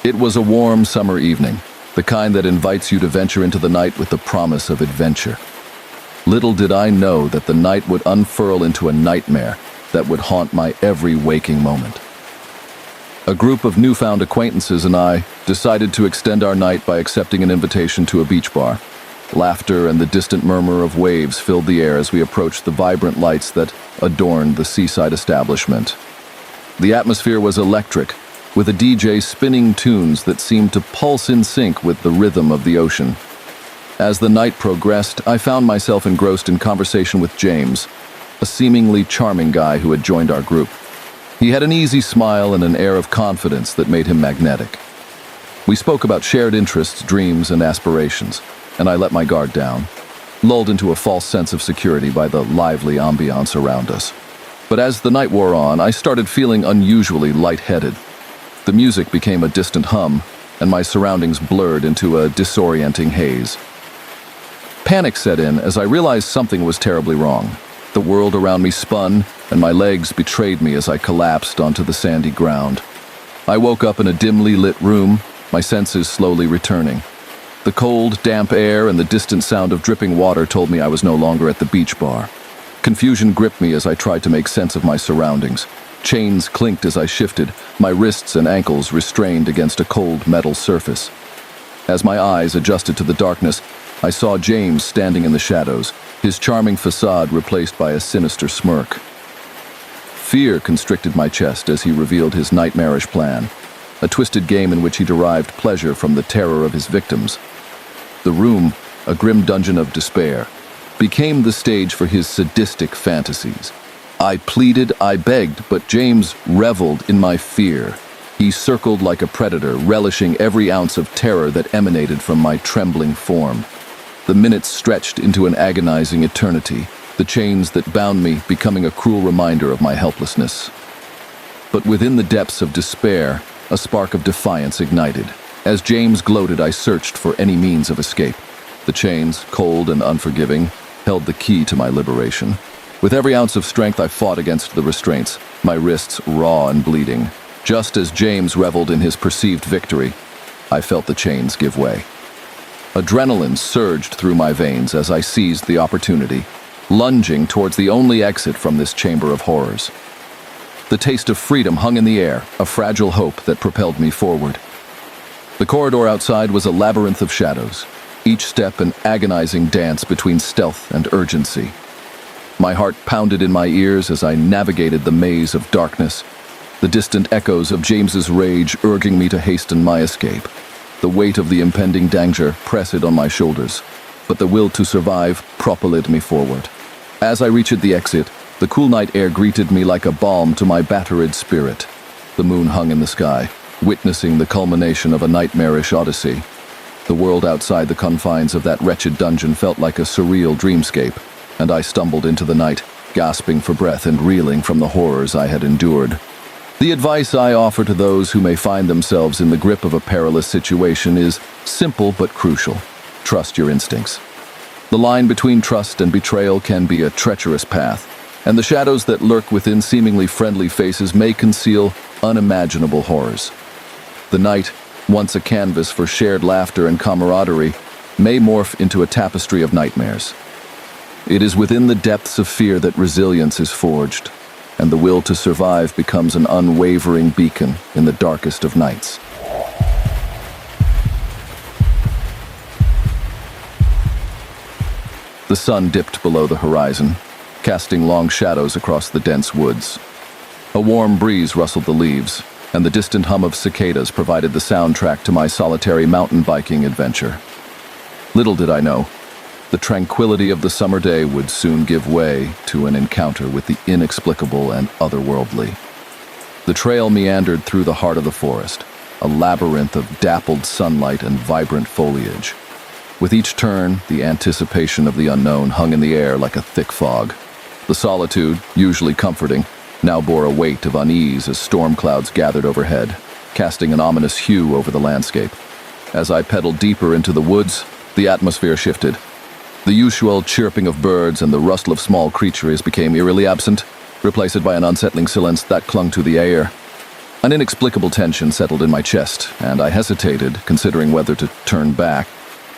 It was a warm summer evening, the kind that invites you to venture into the night with the promise of adventure. Little did I know that the night would unfurl into a nightmare that would haunt my every waking moment. A group of newfound acquaintances and I decided to extend our night by accepting an invitation to a beach bar. Laughter and the distant murmur of waves filled the air as we approached the vibrant lights that adorned the seaside establishment. The atmosphere was electric, with a DJ spinning tunes that seemed to pulse in sync with the rhythm of the ocean. As the night progressed, I found myself engrossed in conversation with James, a seemingly charming guy who had joined our group. He had an easy smile and an air of confidence that made him magnetic. We spoke about shared interests, dreams, and aspirations, and I let my guard down, lulled into a false sense of security by the lively ambiance around us. But as the night wore on, I started feeling unusually lightheaded. The music became a distant hum, and my surroundings blurred into a disorienting haze. Panic set in as I realized something was terribly wrong. The world around me spun, and my legs betrayed me as I collapsed onto the sandy ground. I woke up in a dimly lit room, my senses slowly returning. The cold, damp air and the distant sound of dripping water told me I was no longer at the beach bar. Confusion gripped me as I tried to make sense of my surroundings. Chains clinked as I shifted, my wrists and ankles restrained against a cold metal surface. As my eyes adjusted to the darkness, I saw James standing in the shadows, his charming facade replaced by a sinister smirk. Fear constricted my chest as he revealed his nightmarish plan, a twisted game in which he derived pleasure from the terror of his victims. The room, a grim dungeon of despair, became the stage for his sadistic fantasies. I pleaded, I begged, but James reveled in my fear. He circled like a predator, relishing every ounce of terror that emanated from my trembling form. The minutes stretched into an agonizing eternity, the chains that bound me becoming a cruel reminder of my helplessness. But within the depths of despair, a spark of defiance ignited. As James gloated, I searched for any means of escape. The chains, cold and unforgiving, held the key to my liberation. With every ounce of strength, I fought against the restraints, my wrists raw and bleeding. Just as James reveled in his perceived victory, I felt the chains give way. Adrenaline surged through my veins as I seized the opportunity, lunging towards the only exit from this chamber of horrors. The taste of freedom hung in the air, a fragile hope that propelled me forward. The corridor outside was a labyrinth of shadows, each step an agonizing dance between stealth and urgency. My heart pounded in my ears as I navigated the maze of darkness, the distant echoes of James's rage urging me to hasten my escape. The weight of the impending danger pressed on my shoulders, but the will to survive propelled me forward. As I reached the exit, the cool night air greeted me like a balm to my battered spirit. The moon hung in the sky, witnessing the culmination of a nightmarish odyssey. The world outside the confines of that wretched dungeon felt like a surreal dreamscape, and I stumbled into the night, gasping for breath and reeling from the horrors I had endured. The advice I offer to those who may find themselves in the grip of a perilous situation is simple but crucial. Trust your instincts. The line between trust and betrayal can be a treacherous path, and the shadows that lurk within seemingly friendly faces may conceal unimaginable horrors. The night, once a canvas for shared laughter and camaraderie, may morph into a tapestry of nightmares. It is within the depths of fear that resilience is forged, and the will to survive becomes an unwavering beacon in the darkest of nights. The sun dipped below the horizon, casting long shadows across the dense woods. A warm breeze rustled the leaves, and the distant hum of cicadas provided the soundtrack to my solitary mountain biking adventure. Little did I know, the tranquility of the summer day would soon give way to an encounter with the inexplicable and otherworldly. The trail meandered through the heart of the forest, a labyrinth of dappled sunlight and vibrant foliage. With each turn, the anticipation of the unknown hung in the air like a thick fog. The solitude, usually comforting, now bore a weight of unease as storm clouds gathered overhead, casting an ominous hue over the landscape. As I pedaled deeper into the woods, the atmosphere shifted. The usual chirping of birds and the rustle of small creatures became eerily absent, replaced by an unsettling silence that clung to the air. An inexplicable tension settled in my chest, and I hesitated, considering whether to turn back.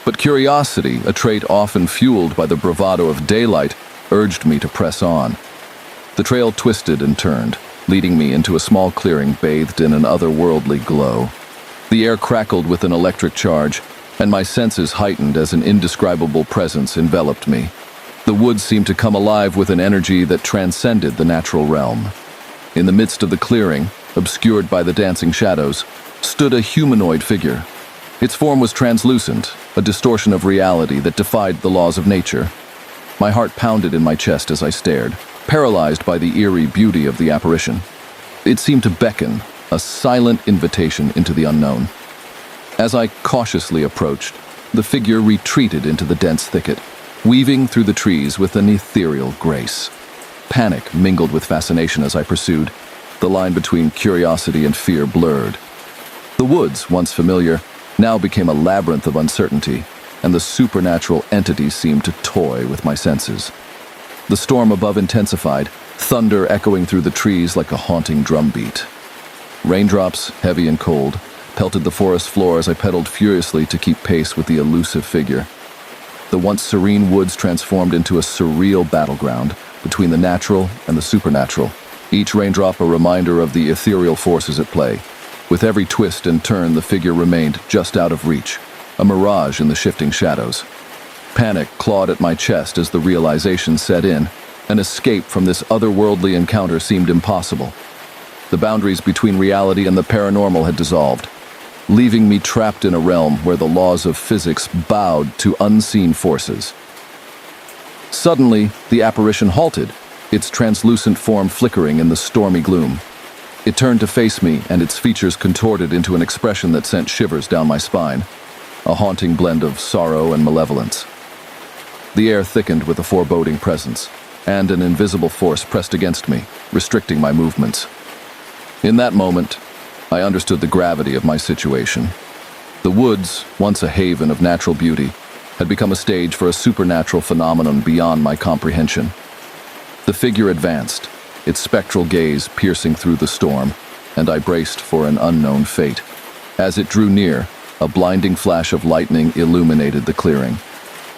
But curiosity, a trait often fueled by the bravado of daylight, urged me to press on. The trail twisted and turned, leading me into a small clearing bathed in an otherworldly glow. The air crackled with an electric charge, and my senses heightened as an indescribable presence enveloped me. The woods seemed to come alive with an energy that transcended the natural realm. In the midst of the clearing, obscured by the dancing shadows, stood a humanoid figure. Its form was translucent, a distortion of reality that defied the laws of nature. My heart pounded in my chest as I stared, paralyzed by the eerie beauty of the apparition. It seemed to beckon, a silent invitation into the unknown. As I cautiously approached, the figure retreated into the dense thicket, weaving through the trees with an ethereal grace. Panic mingled with fascination as I pursued. The line between curiosity and fear blurred. The woods, once familiar, now became a labyrinth of uncertainty, and the supernatural entity seemed to toy with my senses. The storm above intensified, thunder echoing through the trees like a haunting drumbeat. Raindrops, heavy and cold, pelted the forest floor as I pedaled furiously to keep pace with the elusive figure. The once serene woods transformed into a surreal battleground between the natural and the supernatural, each raindrop a reminder of the ethereal forces at play. With every twist and turn, the figure remained just out of reach, a mirage in the shifting shadows. Panic clawed at my chest as the realization set in. An escape from this otherworldly encounter seemed impossible. The boundaries between reality and the paranormal had dissolved, leaving me trapped in a realm where the laws of physics bowed to unseen forces. Suddenly, the apparition halted, its translucent form flickering in the stormy gloom. It turned to face me, and its features contorted into an expression that sent shivers down my spine, a haunting blend of sorrow and malevolence. The air thickened with a foreboding presence, and an invisible force pressed against me, restricting my movements. In that moment, I understood the gravity of my situation. The woods, once a haven of natural beauty, had become a stage for a supernatural phenomenon beyond my comprehension. The figure advanced, its spectral gaze piercing through the storm, and I braced for an unknown fate. As it drew near, a blinding flash of lightning illuminated the clearing.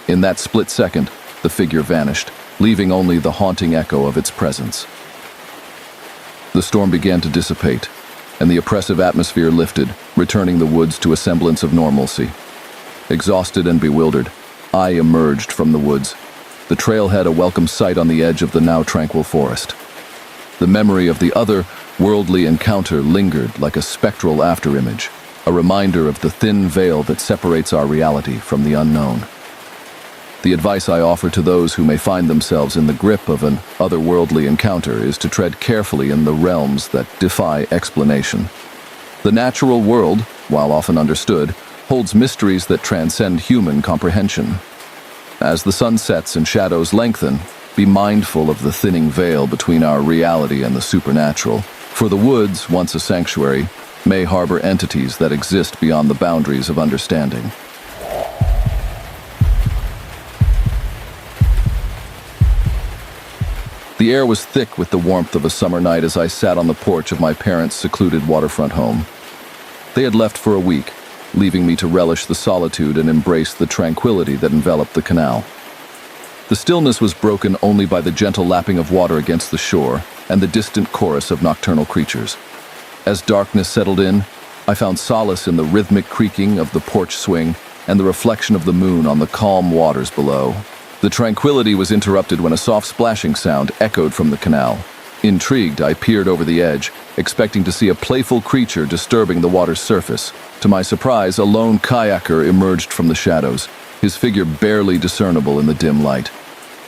In that split second, the figure vanished, leaving only the haunting echo of its presence. The storm began to dissipate, and the oppressive atmosphere lifted, returning the woods to a semblance of normalcy. Exhausted and bewildered, I emerged from the woods, the trailhead a welcome sight on the edge of the now tranquil forest. The memory of the other-worldly encounter lingered like a spectral afterimage, a reminder of the thin veil that separates our reality from the unknown. The advice I offer to those who may find themselves in the grip of an otherworldly encounter is to tread carefully in the realms that defy explanation. The natural world, while often understood, holds mysteries that transcend human comprehension. As the sun sets and shadows lengthen, be mindful of the thinning veil between our reality and the supernatural, for the woods, once a sanctuary, may harbor entities that exist beyond the boundaries of understanding. The air was thick with the warmth of a summer night as I sat on the porch of my parents' secluded waterfront home. They had left for a week, leaving me to relish the solitude and embrace the tranquility that enveloped the canal. The stillness was broken only by the gentle lapping of water against the shore and the distant chorus of nocturnal creatures. As darkness settled in, I found solace in the rhythmic creaking of the porch swing and the reflection of the moon on the calm waters below. The tranquility was interrupted when a soft splashing sound echoed from the canal. Intrigued, I peered over the edge, expecting to see a playful creature disturbing the water's surface. To my surprise, a lone kayaker emerged from the shadows, his figure barely discernible in the dim light.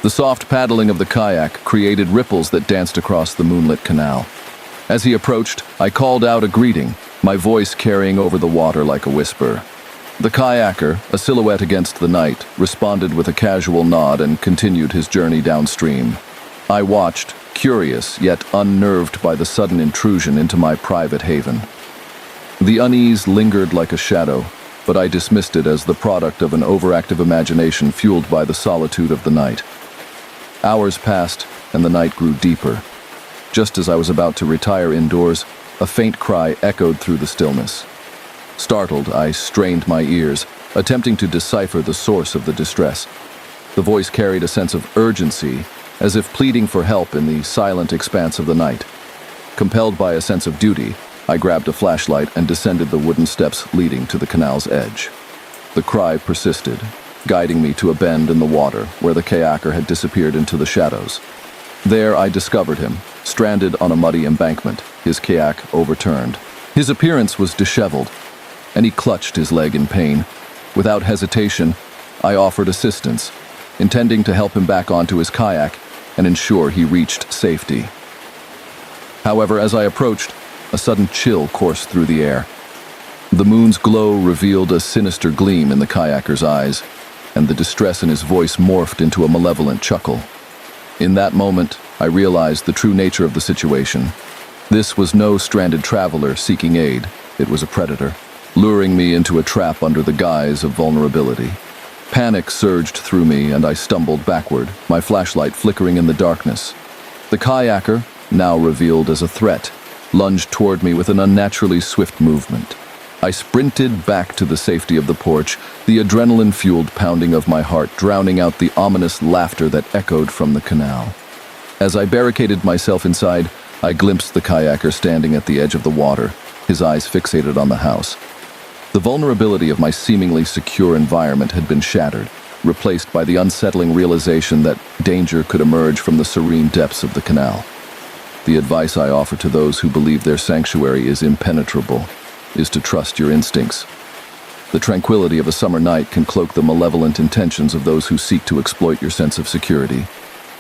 The soft paddling of the kayak created ripples that danced across the moonlit canal. As he approached, I called out a greeting, my voice carrying over the water like a whisper. The kayaker, a silhouette against the night, responded with a casual nod and continued his journey downstream. I watched, curious yet unnerved by the sudden intrusion into my private haven. The unease lingered like a shadow, but I dismissed it as the product of an overactive imagination fueled by the solitude of the night. Hours passed, and the night grew deeper. Just as I was about to retire indoors, a faint cry echoed through the stillness. Startled, I strained my ears, attempting to decipher the source of the distress. The voice carried a sense of urgency, as if pleading for help in the silent expanse of the night. Compelled by a sense of duty, I grabbed a flashlight and descended the wooden steps leading to the canal's edge. The cry persisted, guiding me to a bend in the water where the kayaker had disappeared into the shadows. There I discovered him, stranded on a muddy embankment, his kayak overturned. His appearance was disheveled, and he clutched his leg in pain. Without hesitation, I offered assistance, intending to help him back onto his kayak and ensure he reached safety. However, as I approached, a sudden chill coursed through the air. The moon's glow revealed a sinister gleam in the kayaker's eyes, and the distress in his voice morphed into a malevolent chuckle. In that moment, I realized the true nature of the situation. This was no stranded traveler seeking aid. It was a predator, luring me into a trap under the guise of vulnerability. Panic surged through me, and I stumbled backward, my flashlight flickering in the darkness. The kayaker, now revealed as a threat, lunged toward me with an unnaturally swift movement. I sprinted back to the safety of the porch, the adrenaline-fueled pounding of my heart drowning out the ominous laughter that echoed from the canal. As I barricaded myself inside, I glimpsed the kayaker standing at the edge of the water, his eyes fixated on the house. The vulnerability of my seemingly secure environment had been shattered, replaced by the unsettling realization that danger could emerge from the serene depths of the canal. The advice I offer to those who believe their sanctuary is impenetrable is to trust your instincts. The tranquility of a summer night can cloak the malevolent intentions of those who seek to exploit your sense of security.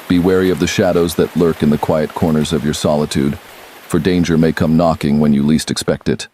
Be wary of the shadows that lurk in the quiet corners of your solitude, for danger may come knocking when you least expect it.